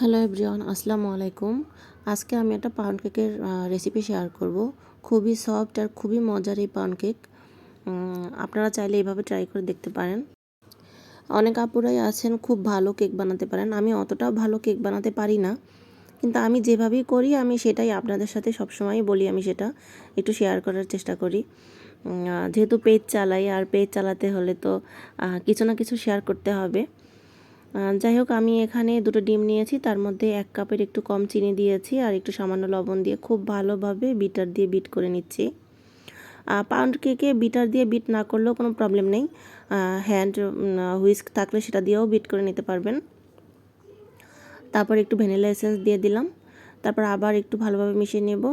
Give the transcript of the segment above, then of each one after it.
Hello everyone, আসসালামু আলাইকুম। আজকে আমি একটা পাউন্ড কেকের রেসিপি শেয়ার করব। খুবই সফট আর খুবই মজার এই পাউন্ড কেক। আপনারা চাইলে এইভাবে ট্রাই করে দেখতে পারেন। অনেক আপুরাই আছেন খুব ভালো কেক বানাতে পারেন। আমি অতটাও ভালো কেক বানাতে পারি না, কিন্তু আমি যেভাবেই করি আমি সেটাই আপনাদের সাথে সবসময়ই বলি, আমি সেটা একটু শেয়ার করার চেষ্টা করি। যেহেতু পেজ চালাই, আর পেজ চালাতে হলে তো কিছু না কিছু শেয়ার করতে হবে। যাই হোক, আমি এখানে দুটো ডিম নিয়েছি, তার মধ্যে 1 কাপের একটু কম চিনি দিয়েছি আর একটু সামান্য লবণ দিয়ে খুব ভালোভাবে বিটার দিয়ে বিট করে নিচ্ছি। পাউন্ড কেকে বিটার দিয়ে বিট না করলেও কোনো প্রবলেম নেই, হ্যান্ড হুইস্ক থাকলে সেটা দিয়েও বিট করে নিতে পারবেন। তারপর একটু ভ্যানিলা এসেন্স দিয়ে দিলাম, তারপর আবার একটু ভালোভাবে মিশিয়ে নেব।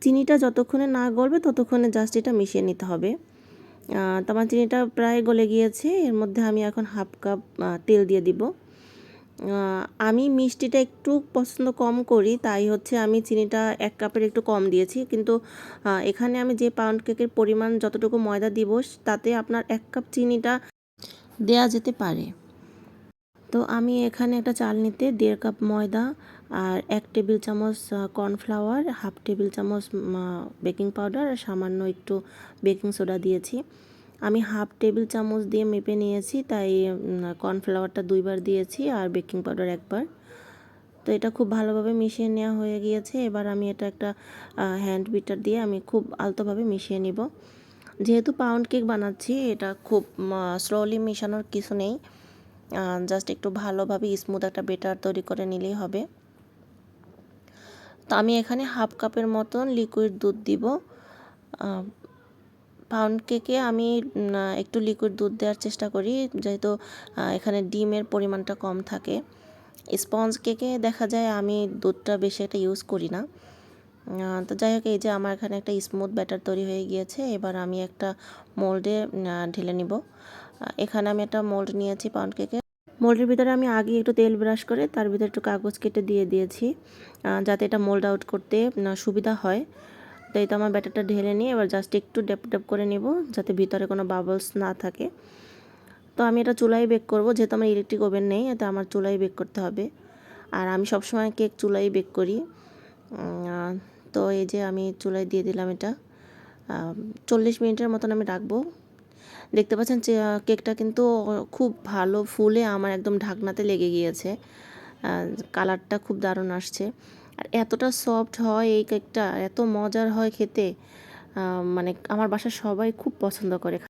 চিনিটা যতক্ষণে না গলবে ততক্ষণে জাস্ট এটা মিশিয়ে নিতে হবে। তো আমার চিনিটা প্রায় গলে গিয়েছে। এর মধ্যে আমি এখন 1/2 কাপ তেল দিয়ে দিব। আমি মিষ্টিটা একটু পছন্দ কম করি, তাই হচ্ছে আমি চিনিটা 1 কাপের একটু কম দিয়েছি, কিন্তু এখানে আমি যে পাউন্ড কেকের পরিমাণ যতটুকু ময়দা দিব তাতে আপনার 1 কাপ চিনিটা দেয়া যেতে পারে। তো আমি এখানে একটা চালনিতে 1.5 কাপ ময়দা আর 1 টেবিল চামচ কর্নফ্লাওয়ার, 1/2 টেবিল চামচ বেকিং পাউডার আর সামান্য একটু বেকিং সোডা দিয়েছি। আমি 1/2 টেবিল চামচ দিয়ে মেপে নিয়েছি, তাই কর্নফ্লাওয়ারটা 2 বার দিয়েছি আর বেকিং পাউডার 1 বার। তো এটা খুব ভালোভাবে মিশিয়ে নেওয়া হয়ে গিয়েছে। এবার আমি এটা একটা হ্যান্ড বিটার দিয়ে আমি খুব আলতোভাবে মিশিয়ে নিব। যেহেতু পাউন্ড কেক বানাচ্ছি, এটা খুব স্লোলি মেশানোর কিছু নেই, জাস্ট একটু ভালোভাবে স্মুথ একটা বেটার তৈরি করে নিলেই হবে। তো আমি এখানে 1/2 কাপের মতন লিকুইড দুধ দিব। পাউন্ড কেকে আমি একটু লিকুইড দুধ দেওয়ার চেষ্টা করি, যেহেতু এখানে ডিমের পরিমাণটা কম থাকে। স্পঞ্জ কেকে দেখা যায় আমি দুধটা বেশি একটা ইউজ করি না। তো যাই হোক, এই যে আমার এখানে একটা স্মুথ ব্যাটার তৈরি হয়ে গিয়েছে। এবার আমি একটা মোল্ডে ঢেলে নিব। এখানে আমি একটা মোল্ড নিয়েছি পাউন্ড কেকের। মোল্ডের ভিতরে আমি আগে একটু তেল ব্রাশ করে তার ভিতরে একটু কাগজ কেটে দিয়ে দিয়েছি, যাতে এটা মোল্ড আউট করতে সুবিধা হয়। তো এই তো আমার ব্যাটারটা ঢেলে নিয়ে এবার জাস্ট একটু ড্যাপ ড্যাপ করে নেব, যাতে ভিতরে কোনো বাবলস না থাকে। তো আমি এটা চুলায় বেক করব, যেহেতু আমার ইলেকট্রিক ওভেন নেই, এতে আমার চুলায় বেক করতে হবে। আর আমি সবসময় কেক চুলায় বেক করি। তো এই যে আমি চুলায় দিয়ে দিলাম এটা। 40 মিনিটের মতন আমি রাখবো। দেখতে পাচ্ছেন যে কেকটা কিন্তু খুব ভালো ফুলে আমার একদম ঢাকনাতে লেগে গিয়েছে। কালারটা খুব দারুণ আসছে, আর এতটা সফট হয় এই কেকটা, এত মজার হয় খেতে। মানে আমার বাসার সবাই খুব পছন্দ করে।